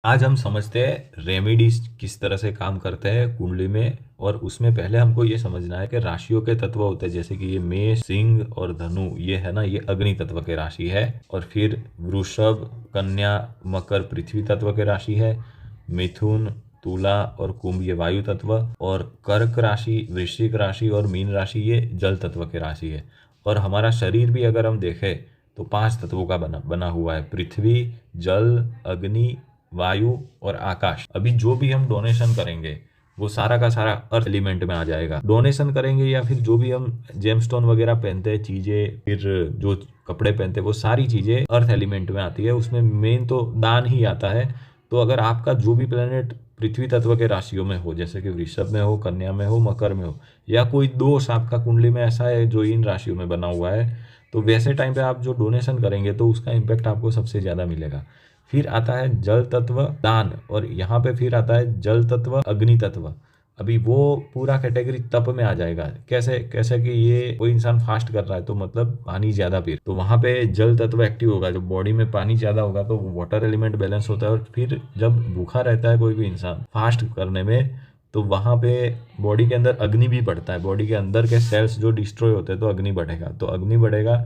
आज हम समझते हैं रेमेडीज किस तरह से काम करते हैं कुंडली में। और उसमें पहले हमको ये समझना है कि राशियों के तत्व होते हैं, जैसे कि ये मेष, सिंह और धनु, ये है ना, ये अग्नि तत्व के राशि है। और फिर वृषभ, कन्या, मकर पृथ्वी तत्व के राशि है। मिथुन, तुला और कुंभ ये वायु तत्व। और कर्क राशि, वृश्चिक राशि और मीन राशि ये जल तत्व के राशि है। और हमारा शरीर भी अगर हम देखें तो 5 तत्वों का बना बना हुआ है: पृथ्वी, जल, अग्नि, वायु और आकाश। अभी जो भी हम डोनेशन करेंगे वो सारा का सारा अर्थ एलिमेंट में आ जाएगा। डोनेशन करेंगे या फिर जो भी हम जेमस्टोन वगैरह पहनते हैं चीजें, फिर जो कपड़े पहनते हैं, वो सारी चीजें अर्थ एलिमेंट में आती है। उसमें मेन तो दान ही आता है। तो अगर आपका जो भी प्लेनेट पृथ्वी तत्व के राशियों में हो, जैसे कि वृषभ में हो, कन्या में हो, मकर में हो, या कोई दोष आपका कुंडली में ऐसा है जो इन राशियों में बना हुआ है, तो वैसे टाइम पे आप जो डोनेशन करेंगे तो उसका इम्पैक्ट आपको सबसे ज्यादा मिलेगा। फिर आता है जल तत्व दान, और यहाँ पे फिर आता है जल तत्व अग्नि तत्व। अभी वो पूरा कैटेगरी तप में आ जाएगा। कैसे कैसे कि ये कोई इंसान फास्ट कर रहा है तो मतलब पानी ज्यादा पी, तो वहां पे जल तत्व एक्टिव होगा। जब बॉडी में पानी ज्यादा होगा तो वाटर एलिमेंट बैलेंस होता है। और फिर जब भूखा रहता है कोई भी इंसान फास्ट करने में, तो वहां पे बॉडी के अंदर अग्नि भी बढ़ता है। बॉडी के अंदर के सेल्स जो डिस्ट्रॉय होते हैं तो अग्नि बढ़ेगा, तो अग्नि बढ़ेगा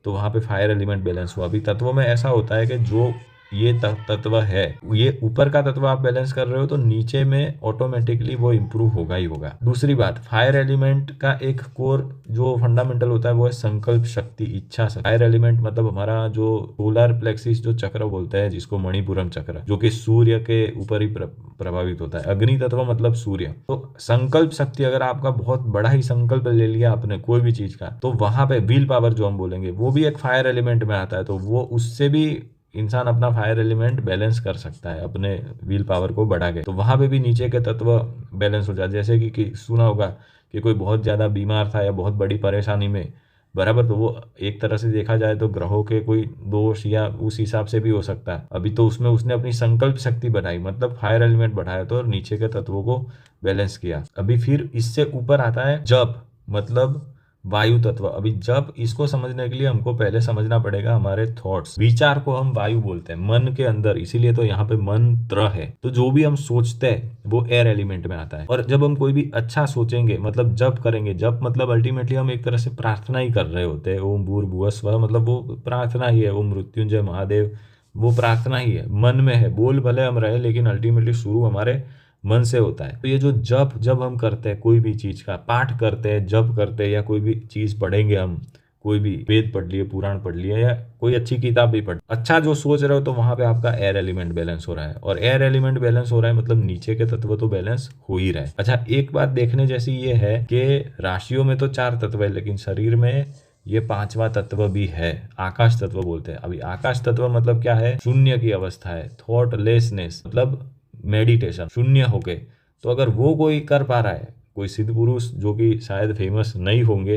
तो वहां पे फायर एलिमेंट बैलेंस हुआ। अभी तत्वों में ऐसा होता है कि जो ये तत्व है, ये ऊपर का तत्व आप बैलेंस कर रहे हो तो नीचे में ऑटोमेटिकली वो इम्प्रूव होगा ही होगा। दूसरी बात, फायर एलिमेंट का एक कोर जो फंडामेंटल होता है वो है संकल्प शक्ति, इच्छा शक्ति। फायर एलिमेंट मतलब हमारा जो सोलर प्लेक्सिस जो चक्र बोलते हैं, जिसको मणिपुरम चक्र, जो कि सूर्य के ऊपर ही प्रभावित होता है। अग्नि तत्व मतलब सूर्य। तो संकल्प शक्ति, अगर आपका बहुत बड़ा ही संकल्प ले लिया आपने कोई भी चीज का, तो वहां पे व्हील पावर जो हम बोलेंगे वो भी एक फायर एलिमेंट में आता है। तो वो उससे भी इंसान अपना फायर एलिमेंट बैलेंस कर सकता है अपने व्हील पावर को बढ़ा के। तो वहां पे भी नीचे के तत्व बैलेंस हो जाए। जैसे कि सुना होगा कि कोई बहुत ज्यादा बीमार था या बहुत बड़ी परेशानी में, बराबर, तो वो एक तरह से देखा जाए तो ग्रहों के कोई दोष या उस हिसाब से भी हो सकता है। अभी तो उसमें उसने अपनी संकल्प शक्ति बढ़ाई, मतलब फायर एलिमेंट बढ़ाया तो, और नीचे के तत्वों को बैलेंस किया। अभी फिर इससे ऊपर आता है जप, मतलब वायु तत्व। अभी जब इसको समझने के लिए हमको पहले समझना पड़ेगा हमारे थॉट्स, विचार को हम वायु बोलते हैं, मन के अंदर, इसीलिए तो यहाँ पे मंत्र है। तो जो भी हम सोचते हैं वो एयर एलिमेंट में आता है। और जब हम कोई भी अच्छा सोचेंगे, मतलब जप करेंगे, जप मतलब अल्टीमेटली हम एक तरह से प्रार्थना ही कर रहे होते हैं। ओम भूर्भुवः स्वः, मतलब वो प्रार्थना ही है। ओम मृत्युंजय महादेव, वो प्रार्थना ही है, मन में है। बोल भले हम रहे लेकिन अल्टीमेटली शुरू हमारे मन से होता है। तो ये जो जप जब हम करते हैं, कोई भी चीज का पाठ करते हैं, जप करते हैं, या कोई भी चीज पढ़ेंगे हम, कोई भी वेद पढ़ लिए, पुराण पढ़ लिए, या कोई अच्छी किताब भी पढ़, अच्छा जो सोच रहे हो, तो वहां पे आपका एयर एलिमेंट बैलेंस हो रहा है। और एयर एलिमेंट बैलेंस हो रहा है मतलब नीचे के तत्व तो बैलेंस हो ही रहा है। अच्छा, एक बात देखने जैसी ये है कि राशियों में तो 4 तत्व है, लेकिन शरीर में ये 5वां तत्व भी है, आकाश तत्व बोलते हैं। अभी आकाश तत्व मतलब क्या है? शून्य की अवस्था है, थॉटलेसनेस, मतलब मेडिटेशन, शून्य होके। तो अगर वो कोई कर पा रहा है, कोई सिद्ध पुरुष जो कि शायद फेमस नहीं होंगे,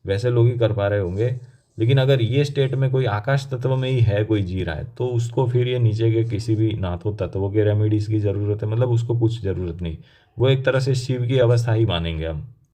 वैसे लोग ही कर पा रहे होंगे, लेकिन अगर ये स्टेट में कोई आकाश तत्व में ही है, कोई जी रहा है, तो उसको फिर ये नीचे के किसी भी ना तो तत्वों के रेमेडीज की जरूरत है, मतलब उसको कुछ जरूरत नहीं। वो एक तरह से शिव की अवस्था ही मानेंगे हम।